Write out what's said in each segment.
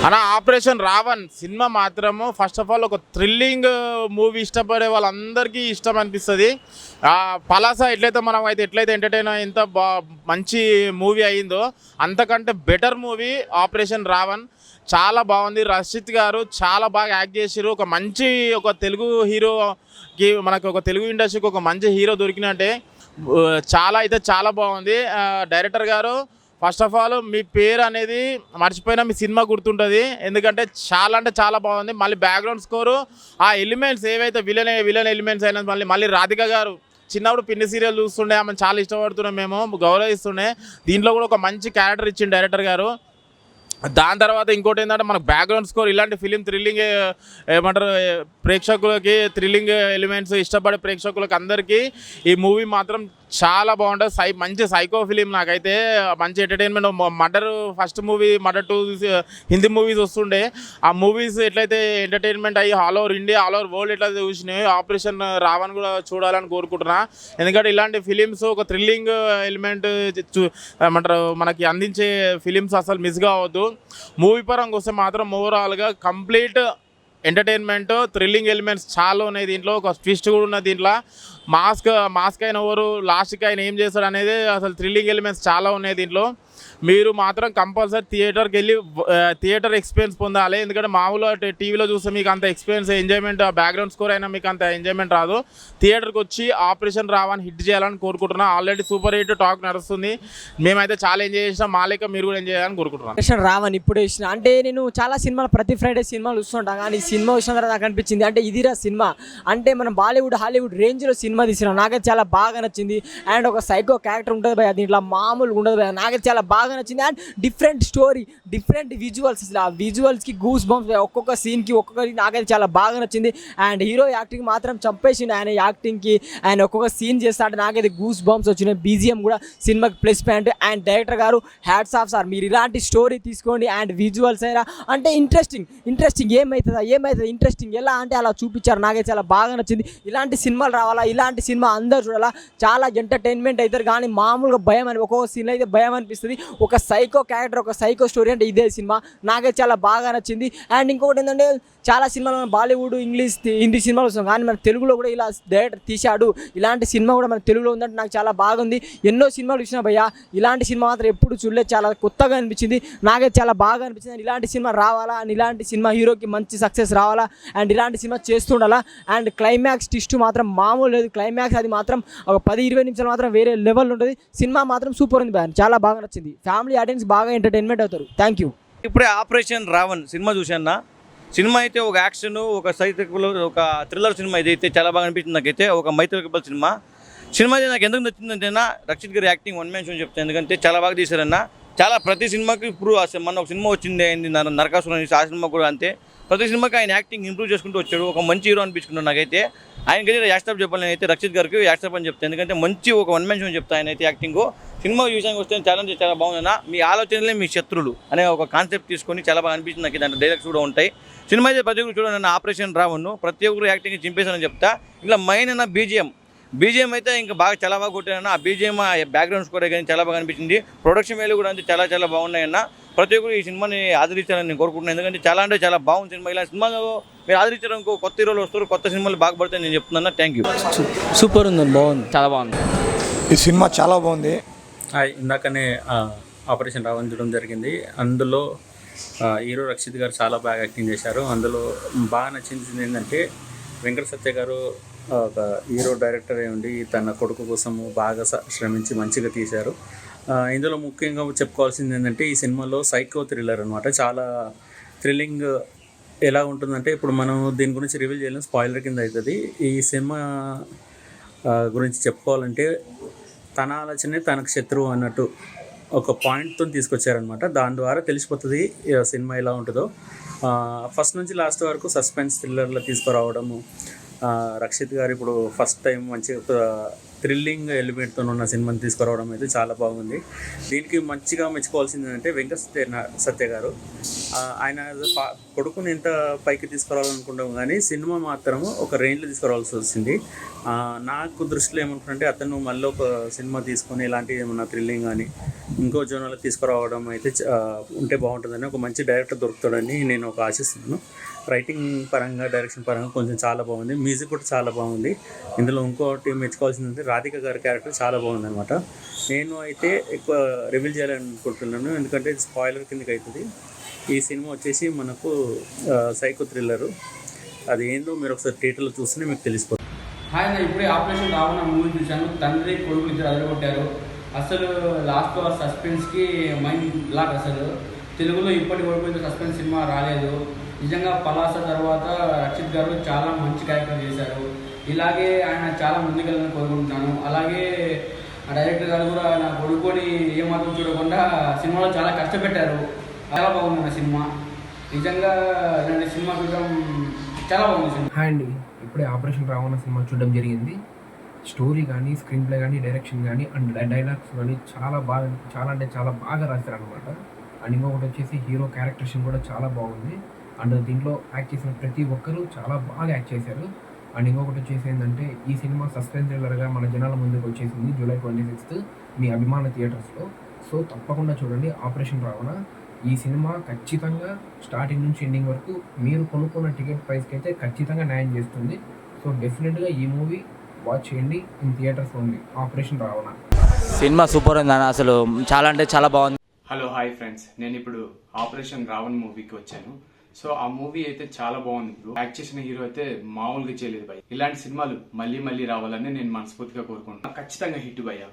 అలా operation Raavan cinema మాత్రము first of all ఒక థ్రిల్లింగ్ మూవీ ఇష్టపడే వాళ్ళందరికీ ఇష్టం అనిపిస్తుంది. పలాస ఎట్లయితే ఎంటర్టైన్ ఎంత మంచి మూవీ అయిందో అంతకంటే బెటర్ మూవీ ఆపరేషన్ రావణ్. చాలా బాగుంది. రషిత్ గారు చాలా బాగా యాక్ట్ చేసారు. ఒక తెలుగు హీరోకి మనకు ఒక తెలుగు ఇండస్ట్రీకి ఒక మంచి హీరో దొరికినట్టే. చాలా బాగుంది. డైరెక్టర్ గారు ఫస్ట్ ఆఫ్ ఆల్ మీ పేరు అనేది మర్చిపోయినా మీ సినిమా గుర్తుంటుంది. ఎందుకంటే చాలా బాగుంది. మళ్ళీ బ్యాక్గ్రౌండ్ స్కోరు ఆ ఎలిమెంట్స్ ఏవైతే విలన్ ఎలిమెంట్స్ అయినా మళ్ళీ రాధిక గారు చిన్నప్పుడు పిన్ని సీరియల్ చూస్తుండే, ఆమెను చాలా ఇష్టపడుతున్నాం, మేము గౌరవిస్తుండే. దీంట్లో కూడా ఒక మంచి క్యారెక్టర్ ఇచ్చింది డైరెక్టర్ గారు. దాని తర్వాత ఇంకోటి ఏంటంటే మనకు బ్యాక్గ్రౌండ్ స్కోర్ ఇలాంటి ఫిలిం థ్రిల్లింగ్ ఏమంటారు ప్రేక్షకులకి థ్రిల్లింగ్ ఎలిమెంట్స్ ఇష్టపడే ప్రేక్షకులకి అందరికీ ఈ మూవీ మాత్రం చాలా బాగుంటుంది. మంచి సైకో ఫిలిం. నాకైతే మంచి entertainment. First movie murder 2 Hindi movies వస్తుండే. ఆ మూవీస్ ఎట్లయితే ఎంటర్టైన్మెంట్ అయ్యి all over India all over world ఎట్లయితే చూసినాయి, ఆపరేషన్ రావణ్ కూడా చూడాలని కోరుకుంటున్నా. ఎందుకంటే ఇలాంటి ఫిలిమ్స్ ఒక థ్రిల్లింగ్ ఎలిమెంట్ ఏమంటారు మనకి అందించే ఫిలిమ్స్ అసలు మిస్ కావద్దు. మూవీ పరంగా వస్తే మాత్రం ఓవరాల్గా కంప్లీట్ ఎంటర్టైన్మెంట్ థ్రిల్లింగ్ ఎలిమెంట్స్ చాలా ఉన్నాయి. దీంట్లో ఒక ట్విస్ట్ కూడా ఉన్నది. దీంట్లో మాస్క్ అయిన ఎవరు లాస్ట్కి ఆయన ఏం చేస్తాడు అనేది అసలు థ్రిల్లింగ్ ఎలిమెంట్స్ చాలా ఉన్నాయి దీంట్లో. మీరు మాత్రం కంపల్సరీ థియేటర్కి వెళ్ళి థియేటర్ ఎక్స్పీరియన్స్ పొందాలి. ఎందుకంటే మామూలుగా టీవీలో చూస్తే మీకు అంత ఎక్స్పీరియన్స్ ఎంజాయ్మెంట్ బ్యాక్గ్రౌండ్ స్కోర్ అయినా మీకు అంత ఎంజాయ్మెంట్ రాదు. థియేటర్కి వచ్చి ఆపరేషన్ రావని హిట్ చేయాలని కోరుకుంటున్నాను. ఆల్రెడీ సూపర్ హిట్ టాక్ నడుస్తుంది. మేమైతే చాలా ఎంజాయ్ చేసినాం. మా లెక్క మీరు కూడా ఎంజాయ్ చేయాలని కోరుకుంటున్నాను. ఆపరేషన్ రావణ్ ఇప్పుడు వేసిన అంటే నేను చాలా సినిమాలు ప్రతి ఫ్రైడే సినిమాలు చూస్తుంటాను. కానీ ఈ సినిమా వచ్చిన తర్వాత నాకు అనిపించింది అంటే ఇదిరా సినిమా అంటే మనం బాలీవుడ్ హాలీవుడ్ రేంజ్లో సినిమా తీసినాం. నాకైతే చాలా బాగా నచ్చింది. అండ్ ఒక సైకో క్యారెక్టర్ ఉంటుంది భయ, దీంట్లో మామూలుగా ఉండదు భయ. నాకైతే చాలా బాగా నచ్చింది. And different story, different visuals, ఆ విజువల్స్కి గూస్ బంప్స్, ఒక్కొక్క సీన్కి ఒక్కొక్కరికి నాకైతే చాలా బాగా నచ్చింది. అండ్ హీరో యాక్టింగ్ మాత్రం చంపేసింది. ఆయన యాక్టింగ్కి ఆయన ఒక్కొక్క సీన్ చేస్తా అంటే నాకైతే గూస్ బంప్స్ వచ్చినాయి. బీజిఎం కూడా సినిమాకి ప్లస్ పాయింట్. అండ్ డైరెక్టర్ గారు హ్యాట్స్ ఆఫ్ సార్, మీరు ఇలాంటి స్టోరీ తీసుకోండి. అండ్ విజువల్స్ అయినా అంటే ఇంట్రెస్టింగ్ ఏమవుతుందా ఇంట్రెస్టింగ్ ఎలా అంటే అలా చూపించారు. నాకైతే చాలా బాగా నచ్చింది. ఇలాంటి సినిమాలు రావాలా, ఇలాంటి సినిమా అందరూ చూడాలా. చాలా ఎంటర్టైన్మెంట్ అవుతారు. కానీ మామూలుగా భయం అని ఒక్కొక్క సీన్ అయితే భయం అనిపిస్తుంది. ఒక సైకో క్యారెక్టర్, ఒక సైకో స్టోరీ అంటే ఇదే సినిమా. నాకైతే చాలా బాగా నచ్చింది. అండ్ ఇంకొకటి ఏంటంటే చాలా సినిమాలు బాలీవుడ్ ఇంగ్లీష్ హిందీ సినిమాలు వస్తాం, కానీ మన తెలుగులో కూడా ఇలా డైరెక్టర్ తీశాడు. ఇలాంటి సినిమా కూడా మన తెలుగులో ఉందంటే నాకు చాలా బాగుంది. ఎన్నో సినిమాలు చూసినా భయ్యా, ఇలాంటి సినిమా మాత్రం ఎప్పుడు చూడలేదు. చాలా కొత్తగా అనిపించింది. నాకైతే చాలా బాగా అనిపించింది. అండ్ ఇలాంటి సినిమా రావాలా, అండ్ ఇలాంటి సినిమా హీరోకి మంచి సక్సెస్ రావాలా, అండ్ ఇలాంటి సినిమా చేస్తుండాలా. అండ్ క్లైమాక్స్ ట్విస్ట్ మాత్రం మామూలు లేదు. క్లైమాక్స్ అది మాత్రం ఒక 10-20 నిమిషాలు మాత్రం వేరే లెవెల్ ఉంటుంది. సినిమా మాత్రం సూపర్ ఉంది భయ్యా, చాలా బాగా నచ్చింది. ఫ్యామిలీ ఆడియన్స్ బాగా ఎంటర్టైన్మెంట్ అవుతారు. Thank you. ఇప్పుడే ఆపరేషన్ రావణ్ సినిమా చూశాను. సినిమా అయితే ఒక యాక్షన్, ఒక సైకిల్, ఒక థ్రిల్లర్ సినిమా ఇదైతే చాలా బాగా అనిపించింది. నాకైతే ఒక మైథికల్ సినిమా అయితే నాకు ఎందుకు నచ్చిందంటే రక్షిత్ గారి యాక్టింగ్ వన్ మ్యాన్ షో చెప్తాను. ఎందుకంటే చాలా బాగా తీశారన్న. చాలా ప్రతి సినిమాకి ఇప్పుడు మన ఒక సినిమా వచ్చింది అయింది నరకాసురం, ఆ సినిమా కూడా అంతే. ప్రతి సినిమాకి ఆయన యాక్టింగ్ ఇంప్రూవ్ చేసుకుంటూ వచ్చాడు. ఒక మంచి హీరో అనిపించుకున్నాడు. నాకైతే ఆయనకైతే యాక్స్టాప్ చెప్పాలి. నేనైతే రక్షిత్ గారికి యాక్స్టాప్ అని చెప్తాను. ఎందుకంటే మంచి ఒక వన్ మ్యాన్ షో చెప్తాను. ఆయన అయితే యాక్టింగ్ సినిమా విషయానికి వస్తే చాలా బాగుందన్న. మీ ఆలోచనలే మీ శత్రులు అనే ఒక కాన్సెప్ట్ తీసుకొని చాలా బాగా అనిపించింది నాకు. దాంట్లో డైలాగ్స్ కూడా ఉంటాయి. సినిమా అయితే ప్రతి ఒక్కరు చూడండి. ఆపరేషన్ రావణ్ ప్రతి ఒక్కరు యాక్టింగ్ చింపేశానని చెప్తా. ఇలా మెయిన్ అన్న బీజిఎం అయితే ఇంకా చాలా బాగా కొట్టానన్న. ఆ బీజిఎం బ్యాక్గ్రౌండ్ స్కోర్ కానీ చాలా బాగా అనిపించింది. ప్రొడక్షన్ వాల్యూ కూడా అంతే చాలా బాగున్నాయన్న. ప్రతి ఒక్కరు ఈ సినిమాని ఆదరించాలని నేను కోరుకుంటున్నాను. ఎందుకంటే అంటే చాలా బాగుంది సినిమా. ఇలా సినిమాలో మీరు ఆదరించడానికి కొత్త హీరోలు వస్తారు, కొత్త సినిమాలు బాగుపడతాయని నేను చెప్తున్నాను. Thank you. సూపర్ ఉందండి, బాగుంది, చాలా బాగుంది. ఈ సినిమా చాలా బాగుంది. ఇందాకనే ఆపరేషన్ రావణ్ చూడడం జరిగింది. అందులో హీరో రక్షిత్ గారు చాలా బాగా యాక్టింగ్ చేశారు. అందులో బాగా నచ్చింది ఏంటంటే వెంకట సత్య గారు ఒక హీరో డైరెక్టర్ ఉండి తన కొడుకు కోసము బాగా శ్రమించి మంచిగా తీశారు. ఇందులో ముఖ్యంగా చెప్పుకోవాల్సింది ఏంటంటే ఈ సినిమాలో సైకో థ్రిల్లర్ అనమాట. చాలా థ్రిల్లింగ్ ఎలా ఉంటుందంటే ఇప్పుడు మనం దీని గురించి రివీల్ చేయలేం, స్పాయిలర్ కింద అవుతుంది. ఈ సినిమా గురించి చెప్పుకోవాలంటే తన ఆలోచనే తనకు శత్రువు అన్నట్టు ఒక పాయింట్తో తీసుకొచ్చారనమాట. దాని ద్వారా తెలిసిపోతుంది సినిమా ఎలా ఉంటుందో. ఫస్ట్ నుంచి లాస్ట్ వరకు సస్పెన్స్ థ్రిల్లర్లో తీసుకురావడము. రక్షిత్ గారు ఇప్పుడు ఫస్ట్ టైం మంచిగా థ్రిల్లింగ్ ఎలిమెంట్తో ఉన్న సినిమాని తీసుకురావడం అయితే చాలా బాగుంది. దీనికి మంచిగా మెచ్చుకోవాల్సింది ఏంటంటే వెంకట సత్య గారు. ఆయన కొడుకుని ఎంత పైకి తీసుకురావాలనుకుంటాం కానీ సినిమా మాత్రము ఒక రేంజ్లో తీసుకురావాల్సి వచ్చింది. నాకు దృష్టిలో ఏమనుకుంటే అతను మళ్ళీ ఒక సినిమా తీసుకొని ఇలాంటి ఏమన్నా థ్రిల్లింగ్ కానీ ఇంకో జోనర్లో తీసుకురావడం అయితే ఉంటే బాగుంటుందని, ఒక మంచి డైరెక్టర్ దొరుకుతాడని నేను ఒక ఆశిస్తున్నాను. రైటింగ్ పరంగా, డైరెక్షన్ పరంగా కొంచెం చాలా బాగుంది. మ్యూజిక్ కూడా చాలా బాగుంది. ఇందులో ఇంకోటి మెచ్చుకోవాల్సిందంటే రాధిక గారి క్యారెక్టర్ చాలా బాగుంది అనమాట. నేను అయితే ఎక్కువ రివీల్ చేయాలనుకుంటున్నాను, ఎందుకంటే స్పాయిలర్ కిందకి అవుతుంది. ఈ సినిమా వచ్చేసి మనకు సైకో థ్రిల్లరు. అది ఏందో మీరు ఒకసారి థియేటర్లో చూస్తేనే మీకు తెలిసిపోతుంది. హాయ్, నేను ఇప్పుడే ఆపరేషన్ రావణ మూవీ చూశాను. తండ్రి కొడుకు ఇద్దరు అదరగొట్టారు. అసలు లాస్ట్ సస్పెన్స్కి మైండ్ బ్లాక్. అసలు తెలుగులో ఇప్పటి వరకు ఇంత సస్పెన్స్ సినిమా రాలేదు. నిజంగా పలాస తర్వాత రక్షిత్ గారు చాలా మంచి క్యారెక్టర్ చేశారు. ఇలాగే ఆయన చాలా ముందుకెళ్ళాలని కోరుకుంటున్నాను. అలాగే డైరెక్టర్ గారు కూడా నా కొడుకుని ఏమాత్రం చూడకుండా సినిమాలో చాలా కష్టపెట్టారు. చాలా బాగుంది నా సినిమా. నిజంగా ఇలాంటి సినిమా చూడడం చాలా బాగుంది సినిమా. హాయ్ అండి, ఇప్పుడే ఆపరేషన్ రావణ సినిమా చూడడం జరిగింది. స్టోరీ కానీ, స్క్రీన్ ప్లే కానీ, డైరెక్షన్ కానీ అండ్ డైలాగ్స్ కానీ చాలా అంటే చాలా బాగా రాశారనమాట. అండ్ ఇంకొకటి వచ్చేసి హీరో క్యారెక్టరేషన్ కూడా చాలా బాగుంది. అండ్ దీంట్లో యాక్ట్ చేసిన ప్రతి ఒక్కరూ చాలా బాగా యాక్ట్ చేశారు. అండ్ ఇంకొకటి వచ్చేసి ఏంటంటే ఈ సినిమా సస్పెన్స్ థ్రిల్లర్గా మన జనాల ముందుకు వచ్చేసింది జూలై 26 మీ అభిమాన థియేటర్స్లో. సో తప్పకుండా చూడండి ఆపరేషన్ రావణ. ఈ సినిమా ఖచ్చితంగా స్టార్టింగ్ నుంచి ఎండింగ్ వరకు మీరు కొనుక్కున్న టికెట్ ప్రైస్కి అయితే ఖచ్చితంగా న్యాయం చేస్తుంది. సో డెఫినెట్గా ఈ మూవీ వాచ్ చేయండి in theatres only. Operation Ravana cinema super ఉందన్న, అసలు చాలా అంటే చాలా బాగుంది. హలో హాయ్ ఫ్రెండ్స్, నేను ఇప్పుడు ఆపరేషన్ రావణ్ మూవీకి వచ్చాను. సో ఆ మూవీ అయితే చాలా బాగుంది బ్రో. యాక్ట్ చేసిన హీరో అయితే మామూలుగా చేయలేదు భయ్య. ఇలాంటి సినిమాలు మళ్ళీ మళ్ళీ రావాలని నేను మనస్ఫూర్తిగా కోరుకుంటున్నాను. ఖచ్చితంగా హిట్ భయ్య.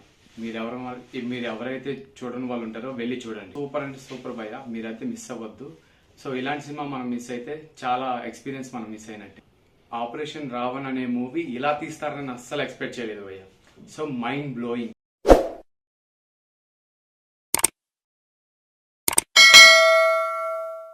మీరు ఎవరైతే చూడని వాళ్ళు ఉంటారో వెళ్ళి చూడండి. సూపర్ అంటే సూపర్ భయ్య, మీరైతే మిస్ అవ్వద్దు. సో ఇలాంటి సినిమా మనం మిస్ అయితే చాలా ఎక్స్పీరియన్స్ మనం మిస్ అయినట్టే. ఆపరేషన్ రావణ్ అనే మూవీ ఇలా తీస్తారని అస్సలు ఎక్స్పెక్ట్ చేయలేదు భయ్య. So mind blowing.